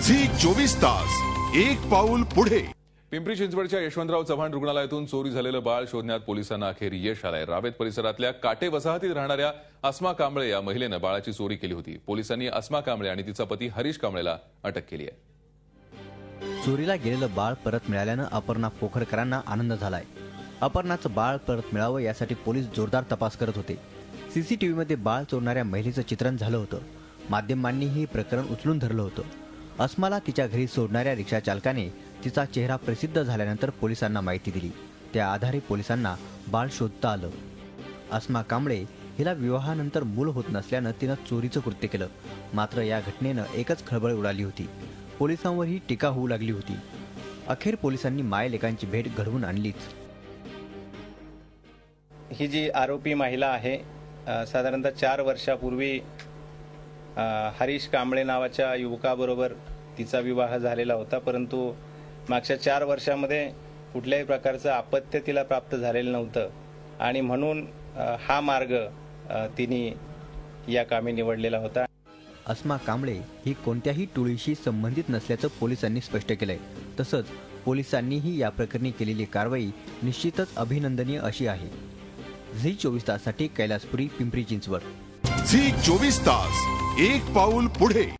Zee 24 तास एक पाऊल पुढे। पिंपरी चिंचवडच्या यशवंतराव चव्हाण रुग्णालयातून चोरी झालेलं बाळ शोधण्यात पोलिसांना अखेर यश आलंय। रावेत परिसरातल्या काटे वसाहतीत राहणाऱ्या अस्मा कांबळे या महिलेनं बाळाची चोरी केली होती। पोलिसांनी अस्मा कांबळे आणि तिचा पती हरीश कांबळेला अटक केली आहे। चोरीला गेलेलं बाळ परत मिळाल्यानं अपर्णा पोखरकरांना आनंद झालाय। अपर्णाचं बाळ परत मिळावं यासाठी पोलीस जोरदार तपास करत होते। सीसीटीव्हीमध्ये बाळ चोरणाऱ्या महिलेचं चित्रण झालं होतं। माध्यमांनी हे प्रकरण उचलून धरलं होतं। अस्माला तिच्या घरी सोडणाऱ्या रिक्षा चालकाने तिचा चेहरा प्रसिद्ध झाल्यानंतर पोलिसांना माहिती दिली। त्या आधारे पोलिसांना बाळ शोधता आलं। अस्मा कांबळे हिला विवाहानंतर मूल होत नसल्यानं तिनं चोरीचं कृत्य केलं। मात्र या घटनेनं एकच खळबळ उडाली होती। पोलिसांवरही टीका होऊ लागली होती। अखेर पोलिसांनी मायलेकांची भेट घडवून आणलीच। ही जी आरोपी महिला आहे साधारणतः 4 वर्षापूर्वी हरीश कांबळे नावाच्या युवकाबरोबर तिचा विवाह झालेला होता, परंतु मागच्या 4 वर्षामध्ये कुठल्याही प्रकारचं अपत्य तिला प्राप्त झालेलं नव्हतं आणि म्हणून हा मार्ग तिने या कामी निवडलेला होता। अस्मा कांबळे ही कोणत्याही टोळीशी संबंधित नसल्याचं पोलिसांनी स्पष्ट केलंय। तसंच पोलिसांनीही या प्रकरणी केलेली कारवाई निश्चितच अभिनंदनीय अशी आहे। झी 24 ताससाठी कैलासपुरी, पिंपरी चिंचवड। झी 24 तास एक पाऊल पुढे।